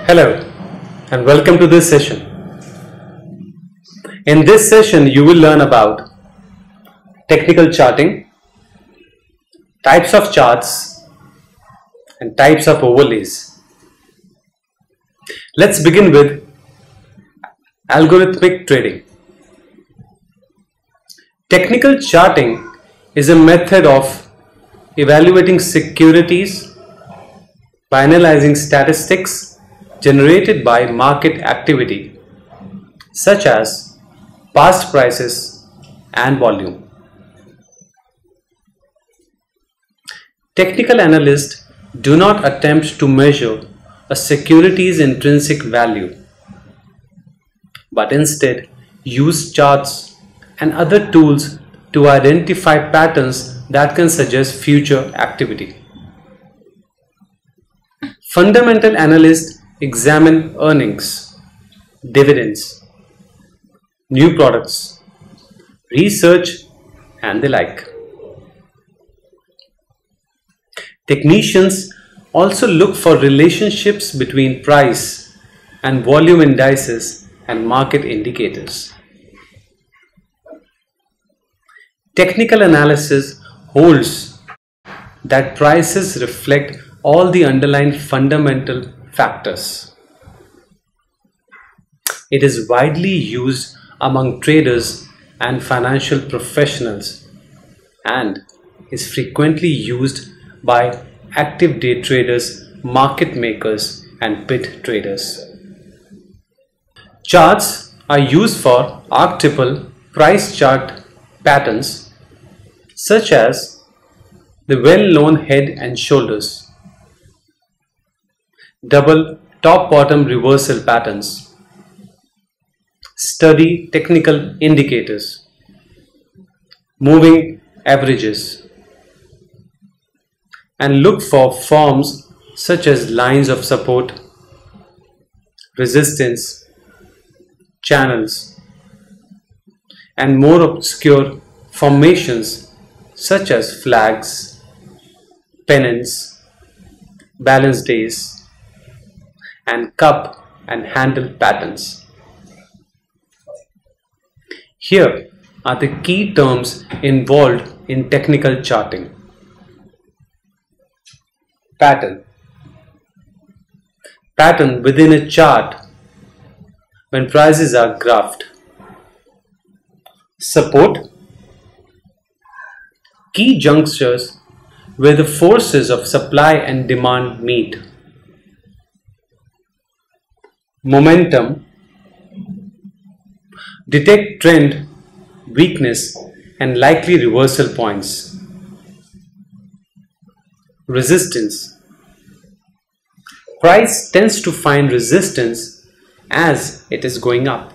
Hello and welcome to this session. In this session you will learn about technical charting, types of charts and types of overlays. Let's begin with algorithmic trading. Technical charting is a method of evaluating securities by analyzing statistics generated by market activity such as past prices and volume. Technical analysts do not attempt to measure a security's intrinsic value, but instead use charts and other tools to identify patterns that can suggest future activity. Fundamental analysts examine earnings, dividends, new products, research and the like. Technicians also look for relationships between price and volume indices and market indicators. Technical analysis holds that prices reflect all the underlying fundamental factors. It is widely used among traders and financial professionals and is frequently used by active day traders, market makers and bid traders. Charts are used for archetypal price chart patterns such as the well-known head and shoulders, double top-bottom reversal patterns. Study technical indicators, moving averages, and look for forms such as lines of support, resistance, channels, and more obscure formations such as flags, pennants, balance days, and cup and handle patterns. Here are the key terms involved in technical charting. Pattern. Pattern within a chart when prices are graphed. Support. Key junctures where the forces of supply and demand meet. Momentum. Detect trend, weakness and likely reversal points. Resistance. Price tends to find resistance as it is going up.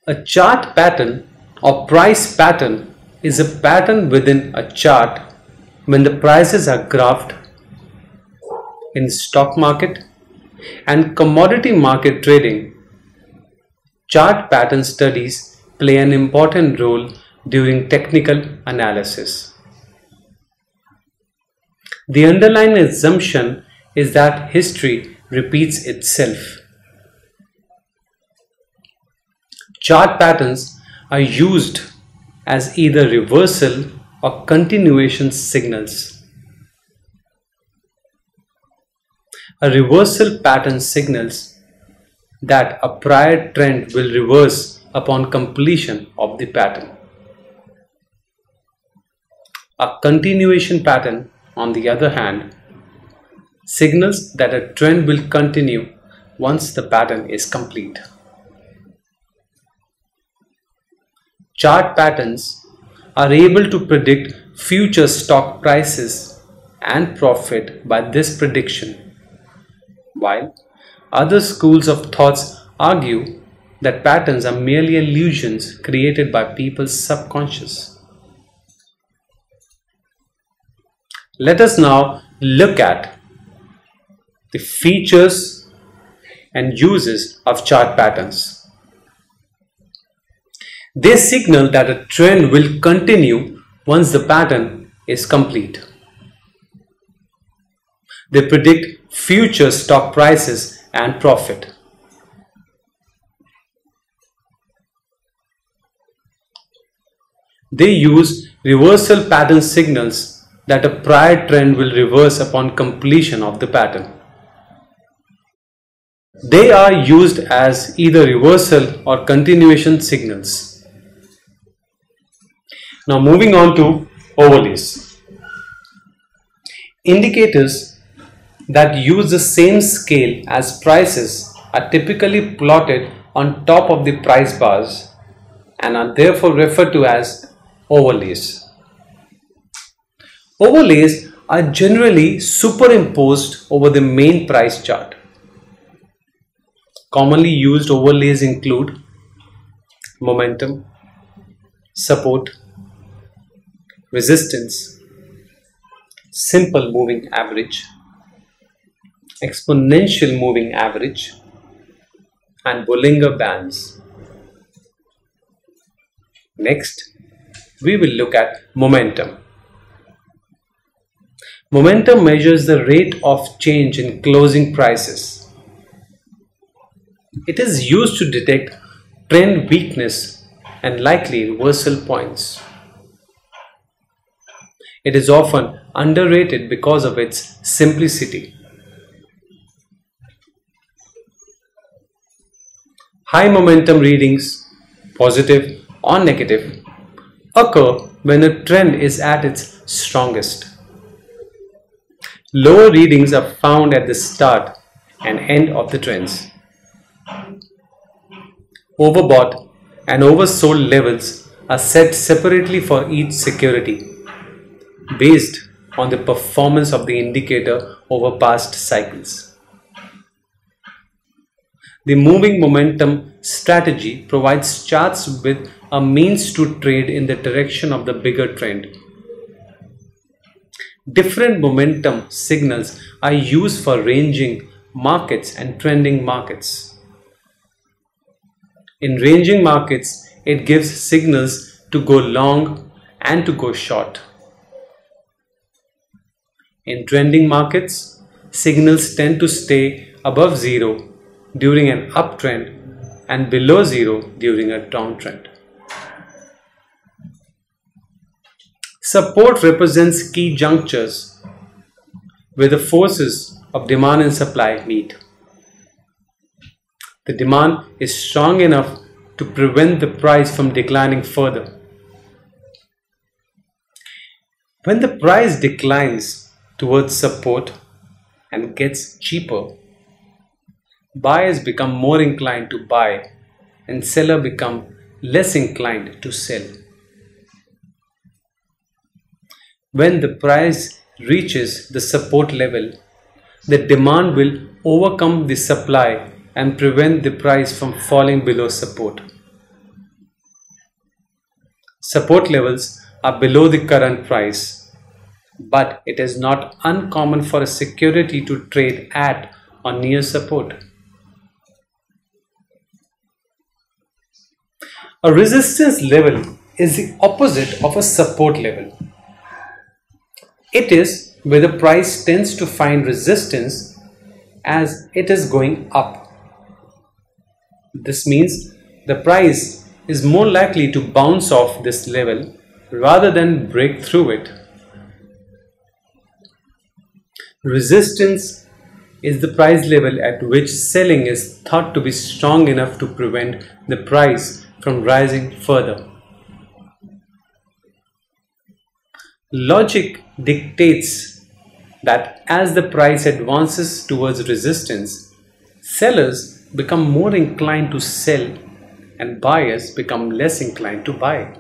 A chart pattern or price pattern is a pattern within a chart when the prices are graphed in stock market and commodity market trading. Chart pattern studies play an important role during technical analysis. The underlying assumption is that history repeats itself. Chart patterns are used as either reversal or continuation signals. A reversal pattern signals that a prior trend will reverse upon completion of the pattern. A continuation pattern, on the other hand, signals that a trend will continue once the pattern is complete. Chart patterns are able to predict future stock prices and profit by this prediction, while other schools of thoughts argue that patterns are merely illusions created by people's subconscious. Let us now look at the features and uses of chart patterns. They signal that a trend will continue once the pattern is complete. They predict future stock prices and profit. They use reversal pattern signals that a prior trend will reverse upon completion of the pattern. They are used as either reversal or continuation signals. Now moving on to overlays. Indicators that use the same scale as prices are typically plotted on top of the price bars and are therefore referred to as overlays. Overlays are generally superimposed over the main price chart. Commonly used overlays include momentum, support, resistance, simple moving average, exponential moving average, and Bollinger Bands. Next, we will look at momentum. Momentum measures the rate of change in closing prices. It is used to detect trend weakness and likely reversal points. It is often underrated because of its simplicity. High momentum readings, positive or negative, occur when a trend is at its strongest. Lower readings are found at the start and end of the trends. Overbought and oversold levels are set separately for each security based on the performance of the indicator over past cycles. The moving momentum strategy provides charts with a means to trade in the direction of the bigger trend. Different momentum signals are used for ranging markets and trending markets. In ranging markets, it gives signals to go long and to go short. In trending markets, signals tend to stay above zero during an uptrend and below zero during a downtrend. Support represents key junctures where the forces of demand and supply meet. The demand is strong enough to prevent the price from declining further. When the price declines towards support and gets cheaper, buyers become more inclined to buy and sellers become less inclined to sell. When the price reaches the support level, the demand will overcome the supply and prevent the price from falling below support. Support levels are below the current price, but it is not uncommon for a security to trade at or near support. A resistance level is the opposite of a support level. It is where the price tends to find resistance as it is going up. This means the price is more likely to bounce off this level rather than break through it. Resistance is the price level at which selling is thought to be strong enough to prevent the price from rising further. Logic dictates that as the price advances towards resistance, sellers become more inclined to sell and buyers become less inclined to buy.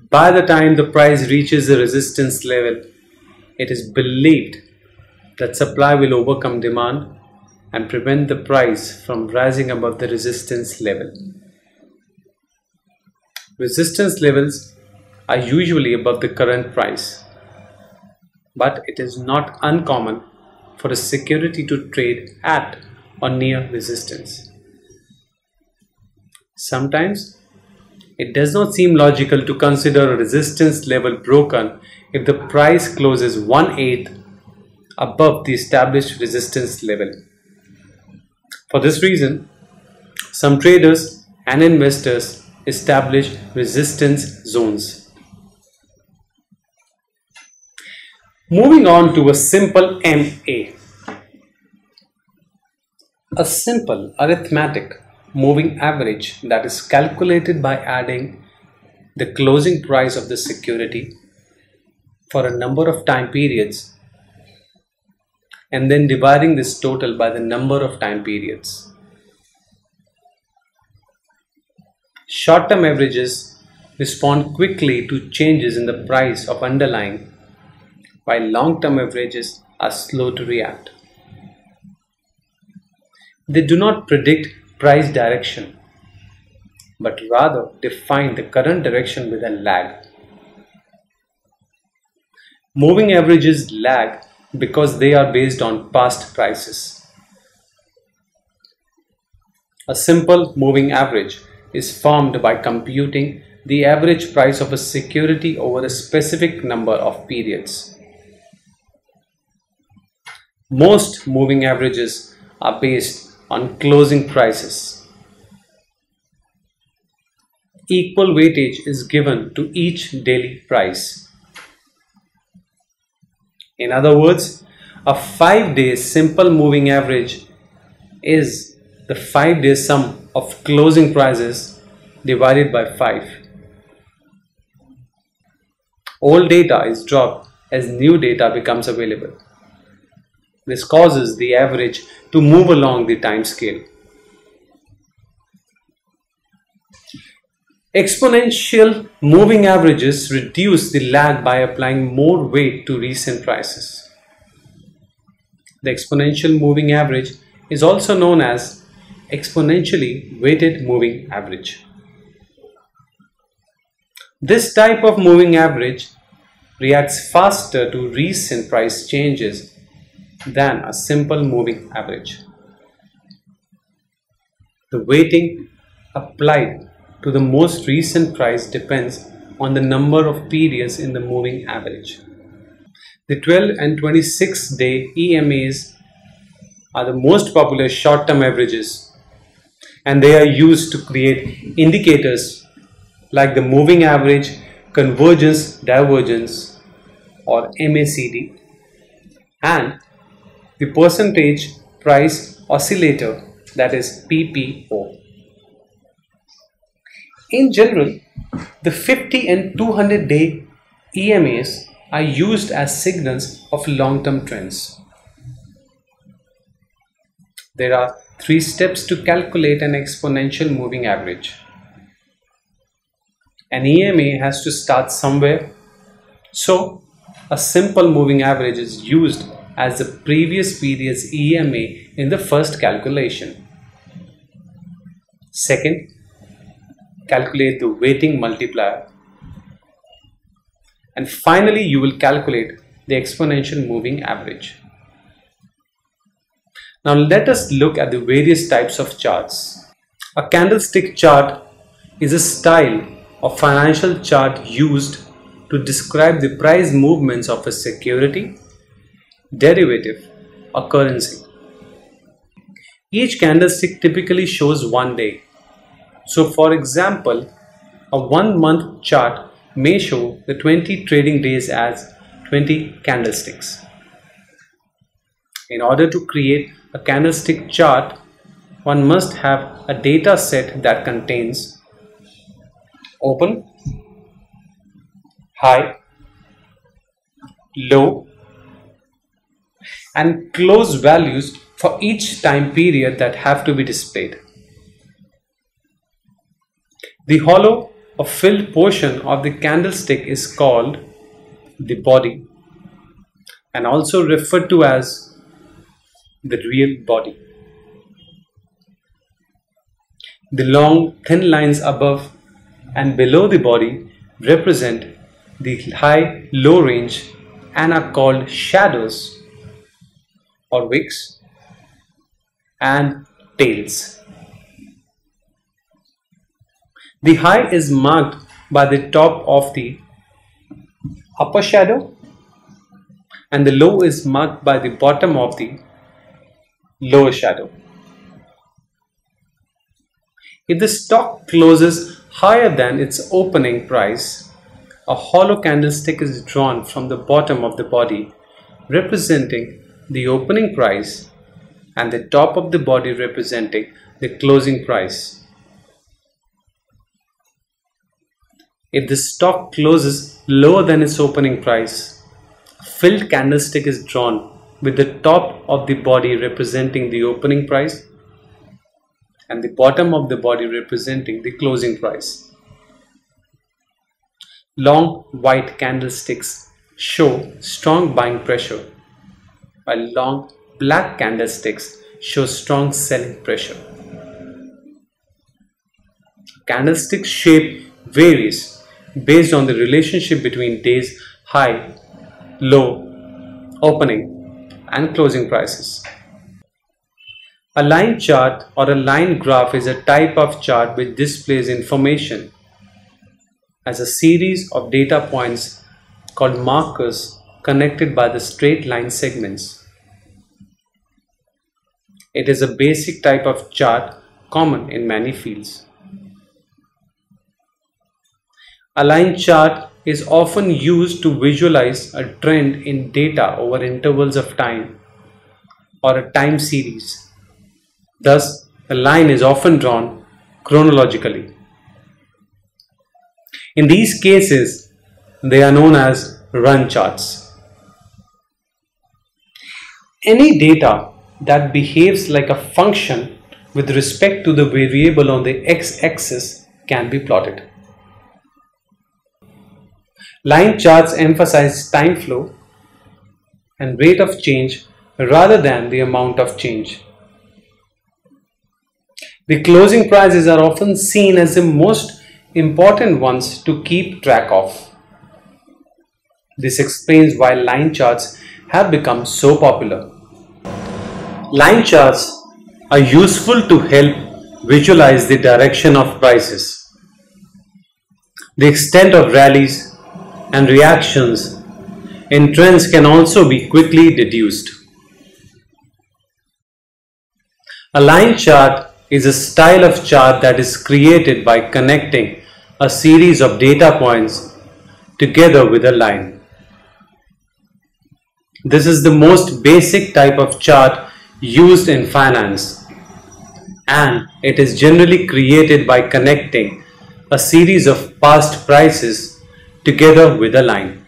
By the time the price reaches the resistance level, it is believed that supply will overcome demand and prevent the price from rising above the resistance level. Resistance levels are usually above the current price, but it is not uncommon for a security to trade at or near resistance. Sometimes it does not seem logical to consider a resistance level broken if the price closes 1/8 above the established resistance level. For this reason, some traders and investors establish resistance zones. Moving on to a simple MA. A simple arithmetic moving average that is calculated by adding the closing price of the security for a number of time periods and then dividing this total by the number of time periods. Short-term averages respond quickly to changes in the price of underlying, while long-term averages are slow to react. They do not predict price direction, but rather define the current direction with a lag. Moving averages lag because they are based on past prices. A simple moving average is formed by computing the average price of a security over a specific number of periods. Most moving averages are based on closing prices. Equal weightage is given to each daily price. In other words, a 5-day simple moving average is the 5-day sum of closing prices divided by 5. Old data is dropped as new data becomes available. This causes the average to move along the time scale. Exponential moving averages reduce the lag by applying more weight to recent prices. The exponential moving average is also known as exponentially weighted moving average. This type of moving average reacts faster to recent price changes than a simple moving average. The weighting applied to the most recent price depends on the number of periods in the moving average. The 12 and 26-day EMAs are the most popular short-term averages, and they are used to create indicators like the moving average, convergence, divergence, or MACD, and the percentage price oscillator, that is PPO. In general, the 50 and 200-day EMAs are used as signals of long-term trends. There are 3 steps to calculate an exponential moving average. An EMA has to start somewhere, so a simple moving average is used as the previous period's EMA in the first calculation. Second, calculate the weighting multiplier. And finally, you will calculate the exponential moving average. Now let us look at the various types of charts. A candlestick chart is a style of financial chart used to describe the price movements of a security, derivative, or currency. Each candlestick typically shows one day. So for example, a 1-month chart may show the 20 trading days as 20 candlesticks. In order to create a candlestick chart, one must have a data set that contains open, high, low, and close values for each time period that have to be displayed. The hollow or filled portion of the candlestick is called the body and also referred to as the real body. The long thin lines above and below the body represent the high-low range and are called shadows or wicks and tails. The high is marked by the top of the upper shadow and the low is marked by the bottom of the lower shadow. If the stock closes higher than its opening price, a hollow candlestick is drawn from the bottom of the body representing the opening price and the top of the body representing the closing price. If the stock closes lower than its opening price, a filled candlestick is drawn with the top of the body representing the opening price and the bottom of the body representing the closing price. Long white candlesticks show strong buying pressure, while long black candlesticks show strong selling pressure. Candlestick shape varies based on the relationship between days high, low, opening and closing prices. A line chart or a line graph is a type of chart which displays information as a series of data points called markers connected by the straight line segments. It is a basic type of chart common in many fields. A line chart is often used to visualize a trend in data over intervals of time or a time series. Thus, a line is often drawn chronologically. In these cases, they are known as run charts. Any data that behaves like a function with respect to the variable on the x-axis can be plotted. Line charts emphasize time flow and rate of change rather than the amount of change. The closing prices are often seen as the most important ones to keep track of. This explains why line charts have become so popular. Line charts are useful to help visualize the direction of prices, the extent of rallies and reactions in trends can also be quickly deduced. A line chart is a style of chart that is created by connecting a series of data points together with a line. This is the most basic type of chart used in finance, and it is generally created by connecting a series of past prices together with a line.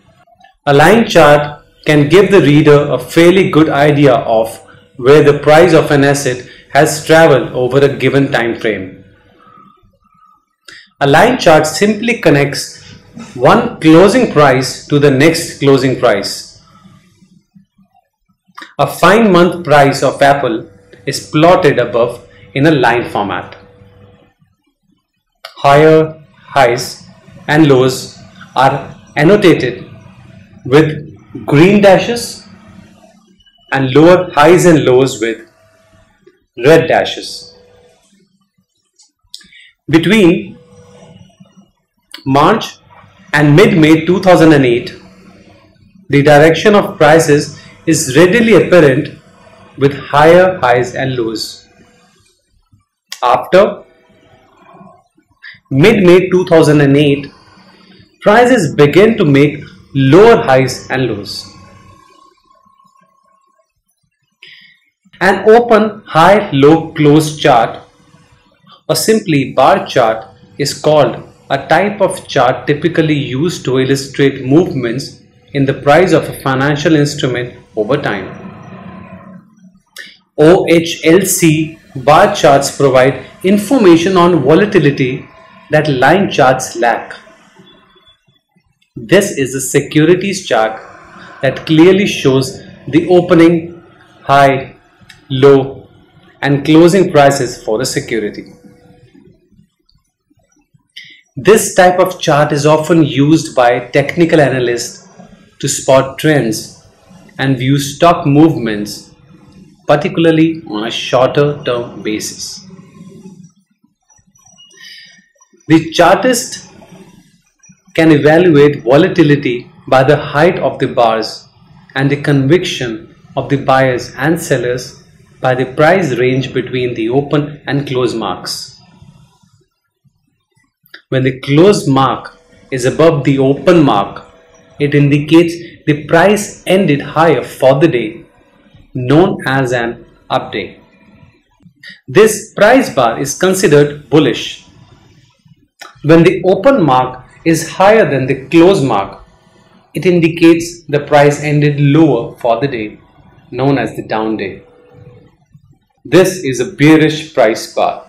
A line chart can give the reader a fairly good idea of where the price of an asset has traveled over a given time frame. A line chart simply connects one closing price to the next closing price. A 5-month price of Apple is plotted above in a line format. Higher highs and lows are annotated with green dashes and lower highs and lows with red dashes. Between March and mid-May 2008, the direction of prices is readily apparent with higher highs and lows. After mid-May 2008, prices began to make lower highs and lows. An open high-low close chart or simply bar chart is called a type of chart typically used to illustrate movements in the price of a financial instrument over time. OHLC bar charts provide information on volatility that line charts lack. This is a securities chart that clearly shows the opening, high, low and closing prices for a security. This type of chart is often used by technical analysts to spot trends and view stock movements, particularly on a shorter term basis. The chartist can evaluate volatility by the height of the bars and the conviction of the buyers and sellers by the price range between the open and close marks. When the close mark is above the open mark, it indicates the price ended higher for the day, known as an up day. This price bar is considered bullish. When the open mark is higher than the close mark, it indicates the price ended lower for the day, known as the down day. This is a bearish price bar.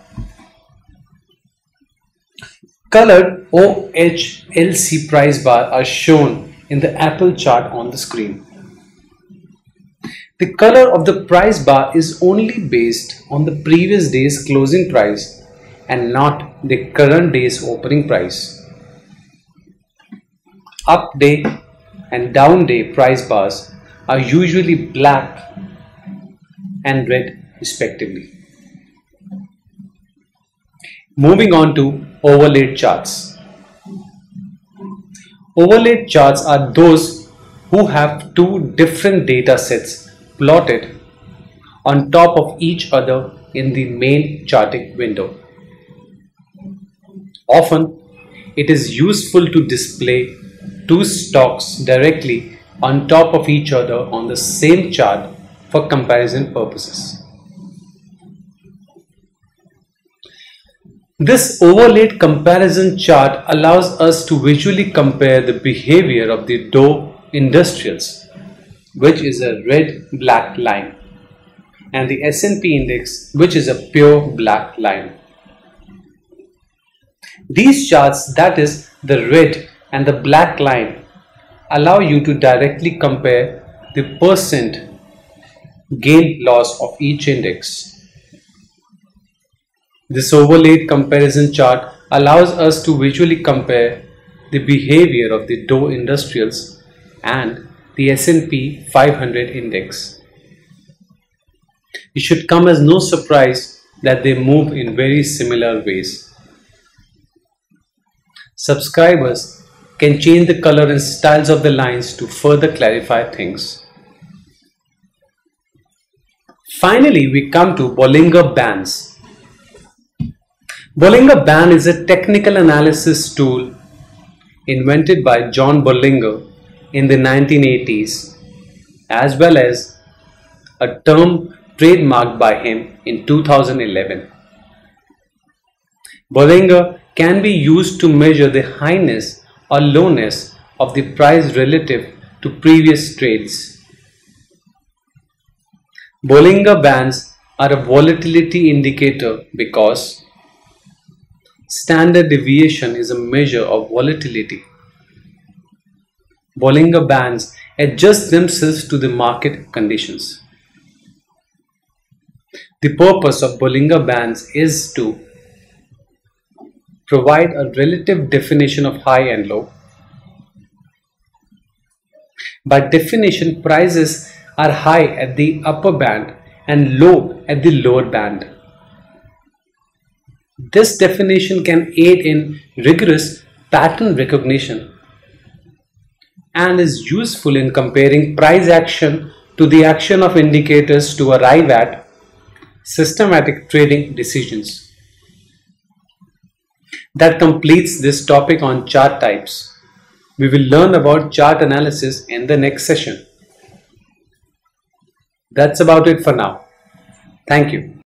Colored OHLC price bar are shown in the Apple chart on the screen. The color of the price bar is only based on the previous day's closing price and not the current day's opening price. Up day and down day price bars are usually black and red respectively. Moving on to overlaid charts. Overlaid charts are those who have two different data sets plotted on top of each other in the main charting window. Often, it is useful to display two stocks directly on top of each other on the same chart for comparison purposes. This overlaid comparison chart allows us to visually compare the behavior of the Dow Industrials, which is a red-black line, and the S&P index, which is a pure black line. These charts, that is the red and the black line, allow you to directly compare the percent gain-loss of each index. This overlaid comparison chart allows us to visually compare the behavior of the Dow Industrials and the S&P 500 index. It should come as no surprise that they move in very similar ways. Subscribers can change the color and styles of the lines to further clarify things. Finally, we come to Bollinger Bands. Bollinger Band is a technical analysis tool invented by John Bollinger in the 1980s, as well as a term trademarked by him in 2011. Bollinger can be used to measure the highness or lowness of the price relative to previous trades. Bollinger Bands are a volatility indicator because standard deviation is a measure of volatility. Bollinger Bands adjust themselves to the market conditions. The purpose of Bollinger Bands is to provide a relative definition of high and low. By definition, prices are high at the upper band and low at the lower band. This definition can aid in rigorous pattern recognition and is useful in comparing price action to the action of indicators to arrive at systematic trading decisions. That completes this topic on chart types. We will learn about chart analysis in the next session. That's about it for now. Thank you.